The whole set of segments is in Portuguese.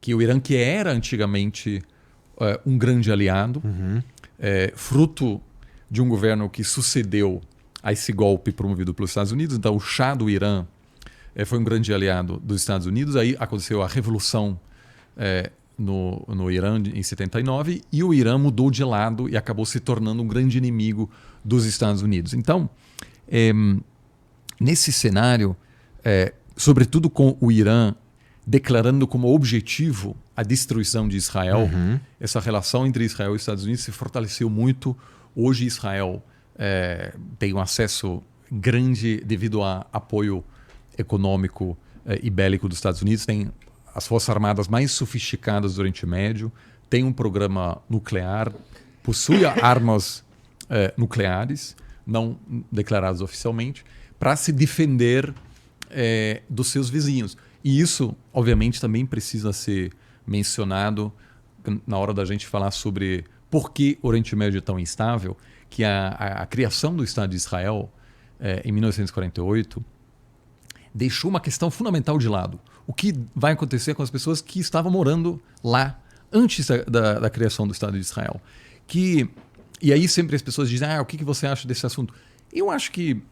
que o Irã, que era antigamente um grande aliado, fruto de um governo que sucedeu a esse golpe promovido pelos Estados Unidos. Então, o Shah do Irã foi um grande aliado dos Estados Unidos. Aí aconteceu a revolução no Irã em 79 e o Irã mudou de lado e acabou se tornando um grande inimigo dos Estados Unidos. Então, nesse cenário, sobretudo com o Irã declarando como objetivo a destruição de Israel, essa relação entre Israel e Estados Unidos se fortaleceu muito. Hoje Israel tem um acesso grande devido ao apoio econômico e bélico dos Estados Unidos, tem as forças armadas mais sofisticadas do Oriente Médio, tem um programa nuclear, possui armas nucleares, não declaradas oficialmente, para se defender dos seus vizinhos. E isso, obviamente, também precisa ser mencionado na hora da gente falar sobre por que o Oriente Médio é tão instável, que a criação do Estado de Israel, em 1948, deixou uma questão fundamental de lado. O que vai acontecer com as pessoas que estavam morando lá antes da criação do Estado de Israel? E aí sempre as pessoas dizem, o que você acha desse assunto? Eu acho que,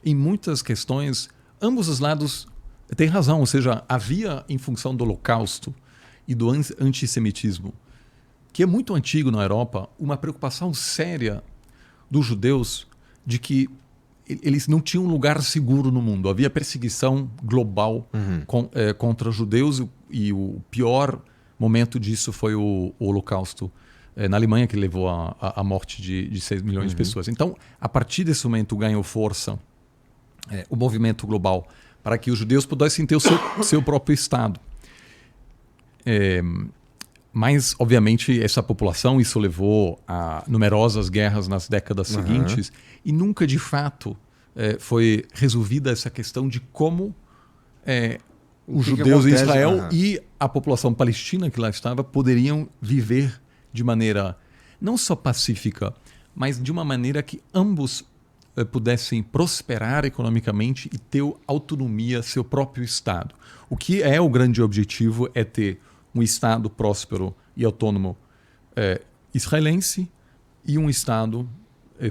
em muitas questões, ambos os lados têm razão. Ou seja, havia, em função do Holocausto e do antissemitismo, que é muito antigo na Europa, uma preocupação séria dos judeus de que eles não tinham um lugar seguro no mundo. Havia perseguição global contra os judeus e o pior momento disso foi o Holocausto na Alemanha, que levou à morte de 6 milhões de pessoas. Então, a partir desse momento ganhou força o movimento global para que os judeus pudessem ter o seu próprio Estado. Mas, obviamente, essa população, isso levou a numerosas guerras nas décadas seguintes e nunca, de fato, foi resolvida essa questão de como os judeus em Israel e a população palestina que lá estava poderiam viver de maneira não só pacífica, mas de uma maneira que ambos pudessem prosperar economicamente e ter autonomia, seu próprio Estado. O que é o grande objetivo é ter um Estado próspero e autônomo israelense e um Estado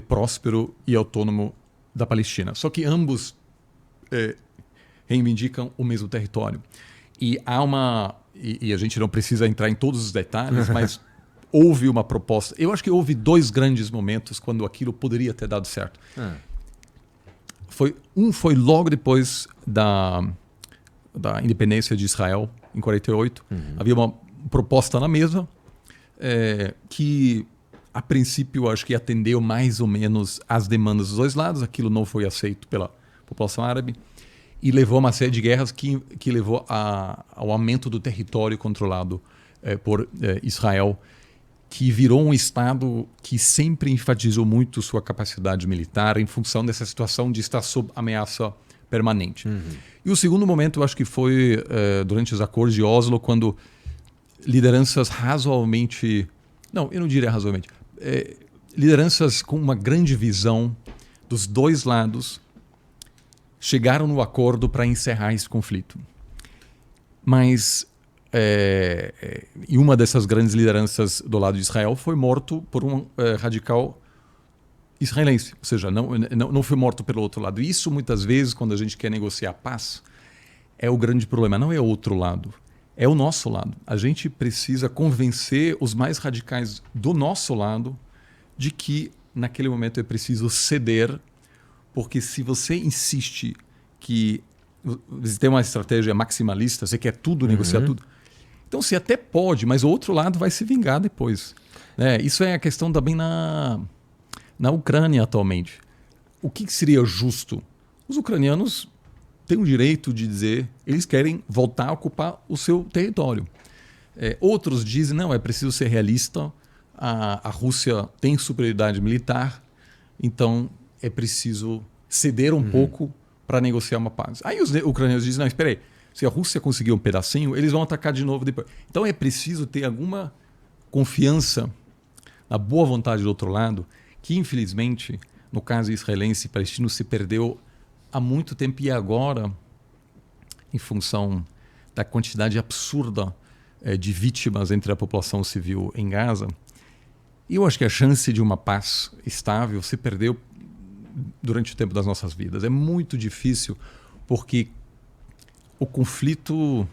próspero e autônomo da Palestina. Só que ambos reivindicam o mesmo território. E a gente não precisa entrar em todos os detalhes, mas houve uma proposta. Eu acho que houve 2 grandes momentos quando aquilo poderia ter dado certo. Foi logo depois da independência de Israel, em 48. Havia uma proposta na mesa que, a princípio, acho que atendeu mais ou menos às demandas dos 2 lados. Aquilo não foi aceito pela população árabe e levou a uma série de guerras que levou ao aumento do território controlado por Israel, que virou um Estado que sempre enfatizou muito sua capacidade militar em função dessa situação de estar sob ameaça permanente. E o segundo momento, eu acho que foi durante os acordos de Oslo, quando lideranças razoavelmente... Não, eu não diria razoavelmente. Lideranças com uma grande visão dos 2 lados chegaram no acordo para encerrar esse conflito. Mas... e uma dessas grandes lideranças do lado de Israel foi morto por um radical israelense, ou seja, não foi morto pelo outro lado. Isso, muitas vezes, quando a gente quer negociar paz, é o grande problema. Não é o outro lado, é o nosso lado. A gente precisa convencer os mais radicais do nosso lado de que, naquele momento, é preciso ceder, porque se você insiste que você tem uma estratégia maximalista, você quer tudo, negociar tudo, então você até pode, mas o outro lado vai se vingar depois. Isso é a questão também na Ucrânia atualmente. O que seria justo? Os ucranianos têm o direito de dizer, eles querem voltar a ocupar o seu território. Outros dizem, não, é preciso ser realista, a Rússia tem superioridade militar, então é preciso ceder um pouco para negociar uma paz. Aí os ucranianos dizem, não, espera aí, se a Rússia conseguir um pedacinho, eles vão atacar de novo depois. Então é preciso ter alguma confiança na boa vontade do outro lado, que infelizmente, no caso israelense e palestino, se perdeu há muito tempo e agora, em função da quantidade absurda de vítimas entre a população civil em Gaza. E eu acho que a chance de uma paz estável se perdeu durante o tempo das nossas vidas. É muito difícil porque o conflito,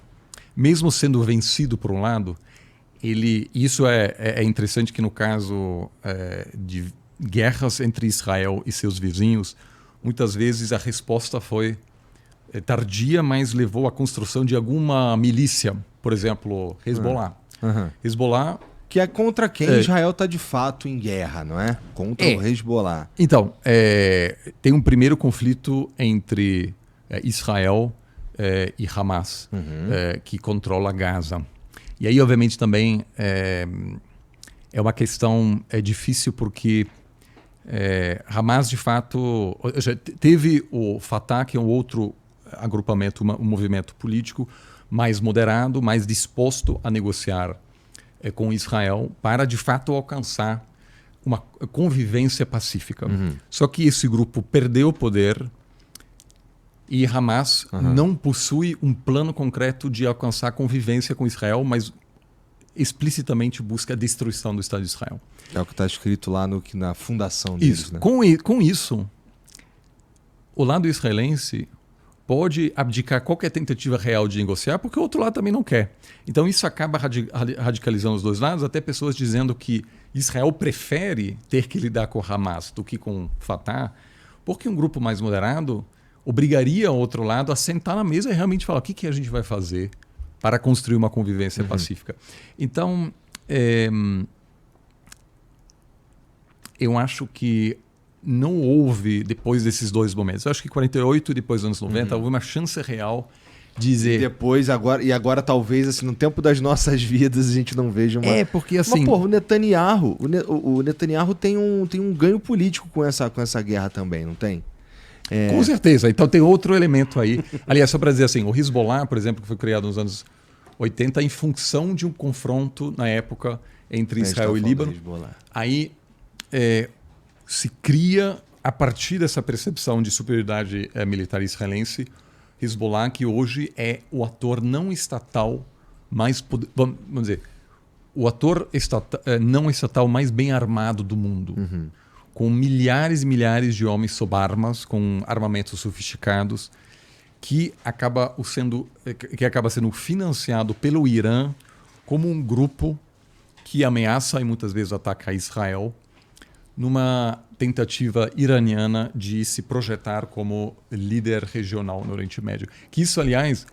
mesmo sendo vencido por um lado, isso é interessante que no caso de guerras entre Israel e seus vizinhos, muitas vezes a resposta foi tardia, mas levou à construção de alguma milícia, por exemplo, Hezbollah. Hezbollah... Que é contra quem Israel está de fato em guerra, não é? Contra o Hezbollah. Então, tem um primeiro conflito entre Israel e Hamas, que controla Gaza. E aí, obviamente, também é uma questão difícil porque Hamas, de fato... Teve o Fatah, que é um outro agrupamento, um movimento político mais moderado, mais disposto a negociar com Israel para, de fato, alcançar uma convivência pacífica. Só que esse grupo perdeu o poder e Hamas não possui um plano concreto de alcançar convivência com Israel, mas explicitamente busca a destruição do Estado de Israel. É o que está escrito lá na fundação deles. Isso. Né? Com isso, o lado israelense pode abdicar qualquer tentativa real de negociar, porque o outro lado também não quer. Então isso acaba radicalizando os dois lados, até pessoas dizendo que Israel prefere ter que lidar com Hamas do que com Fatah, porque um grupo mais moderado obrigaria o outro lado a sentar na mesa e realmente falar o que a gente vai fazer para construir uma convivência pacífica. Então, eu acho que não houve, depois desses dois momentos, eu acho que 48 e depois dos anos 90, houve uma chance real de dizer... E agora talvez, assim, no tempo das nossas vidas, a gente não veja uma... porque assim... Mas, porra, o Netanyahu tem um ganho político com essa guerra também, não tem? Com certeza. Então tem outro elemento aí. Aliás, só para dizer assim, o Hezbollah, por exemplo, que foi criado nos anos 80, em função de um confronto na época entre Israel e Líbano. Aí se cria, a partir dessa percepção de superioridade militar israelense, Hezbollah, que hoje é o ator não estatal mais... Vamos dizer, o ator não estatal mais bem armado do mundo. Com milhares e milhares de homens sob armas, com armamentos sofisticados, que acaba sendo financiado pelo Irã como um grupo que ameaça e muitas vezes ataca Israel, numa tentativa iraniana de se projetar como líder regional no Oriente Médio. Que isso, aliás,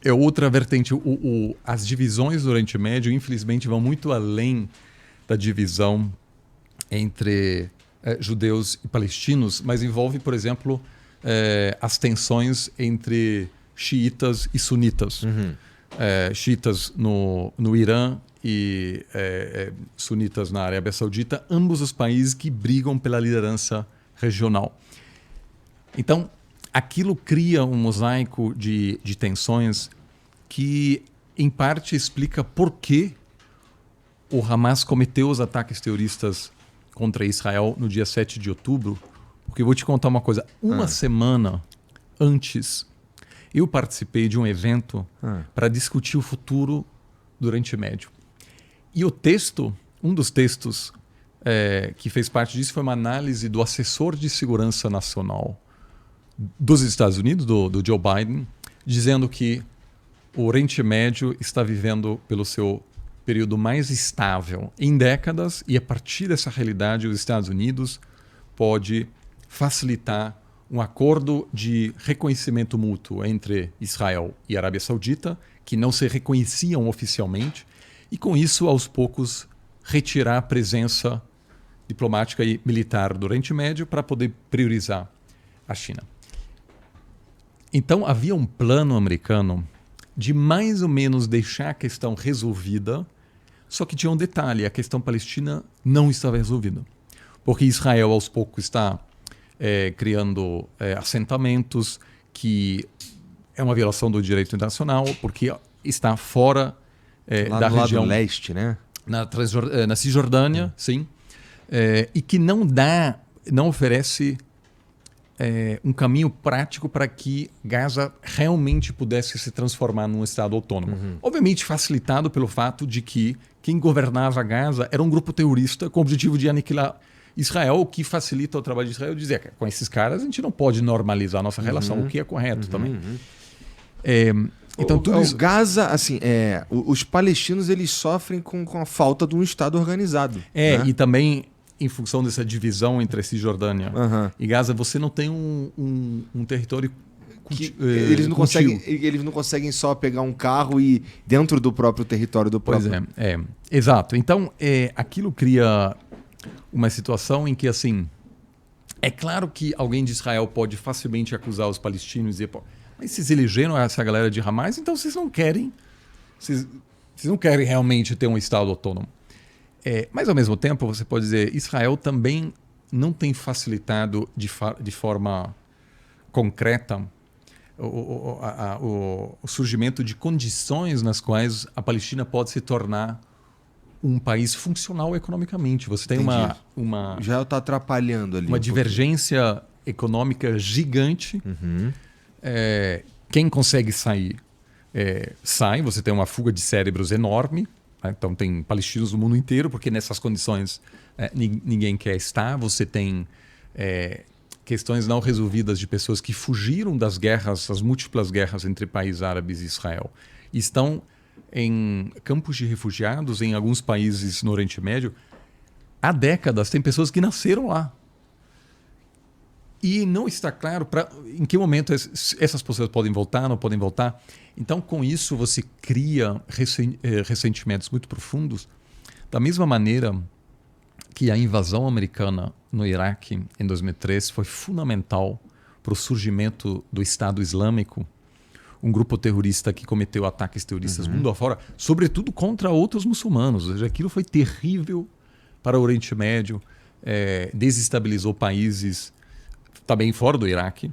é outra vertente. As divisões do Oriente Médio, infelizmente, vão muito além da divisão entre judeus e palestinos, mas envolve, por exemplo, as tensões entre xiitas e sunitas. Xiitas no Irã e sunitas na Arábia Saudita, ambos os países que brigam pela liderança regional. Então, aquilo cria um mosaico de tensões que, em parte, explica por que o Hamas cometeu os ataques terroristas contra Israel no dia 7 de outubro, porque eu vou te contar uma coisa. Uma semana antes, eu participei de um evento para discutir o futuro do Oriente Médio. E um dos textos que fez parte disso foi uma análise do assessor de segurança nacional dos Estados Unidos, do Joe Biden, dizendo que o Oriente Médio está vivendo pelo seu período mais estável em décadas, e a partir dessa realidade os Estados Unidos pode facilitar um acordo de reconhecimento mútuo entre Israel e Arábia Saudita, que não se reconheciam oficialmente, e com isso, aos poucos, retirar a presença diplomática e militar do Oriente Médio para poder priorizar a China. Então havia um plano americano de mais ou menos deixar a questão resolvida, só que tinha um detalhe: a questão palestina não estava resolvida. Porque Israel, aos poucos, está criando assentamentos, que é uma violação do direito internacional, porque está fora lá da no região... lado leste, né? Na Cisjordânia, sim. E que não oferece um caminho prático para que Gaza realmente pudesse se transformar num Estado autônomo. Obviamente facilitado pelo fato de que quem governava Gaza era um grupo terrorista com o objetivo de aniquilar Israel, o que facilita o trabalho de Israel dizer que com esses caras a gente não pode normalizar a nossa relação, o que é correto também. Então, tudo isso... Gaza, assim, os palestinos eles sofrem com a falta de um Estado organizado. Né? E também em função dessa divisão entre Cisjordânia e Gaza, você não tem um território eles não conseguem só pegar um carro e ir dentro do próprio território do próprio... Pois exato. Então, aquilo cria uma situação em que, assim, é claro que alguém de Israel pode facilmente acusar os palestinos e dizer, pô, mas vocês elegeram essa galera de Hamas, então vocês não querem realmente ter um Estado autônomo. Mas, ao mesmo tempo, você pode dizer, Israel também não tem facilitado de forma concreta o surgimento de condições nas quais a Palestina pode se tornar um país funcional economicamente. Você tem uma já está atrapalhando ali uma divergência econômica gigante. Quem consegue sair sai. Você tem uma fuga de cérebros enorme. Então tem palestinos no mundo inteiro porque nessas condições ninguém quer estar. Você tem questões não resolvidas de pessoas que fugiram das guerras, as múltiplas guerras entre países árabes e Israel, e estão em campos de refugiados em alguns países no Oriente Médio há décadas. Tem pessoas que nasceram lá. E não está claro em que momento essas pessoas podem voltar, não podem voltar. Então, com isso, você cria ressentimentos muito profundos. Da mesma maneira que a invasão americana no Iraque em 2003 foi fundamental para o surgimento do Estado Islâmico, um grupo terrorista que cometeu ataques terroristas mundo afora, sobretudo contra outros muçulmanos. Ou seja, aquilo foi terrível para o Oriente Médio, desestabilizou países também fora do Iraque.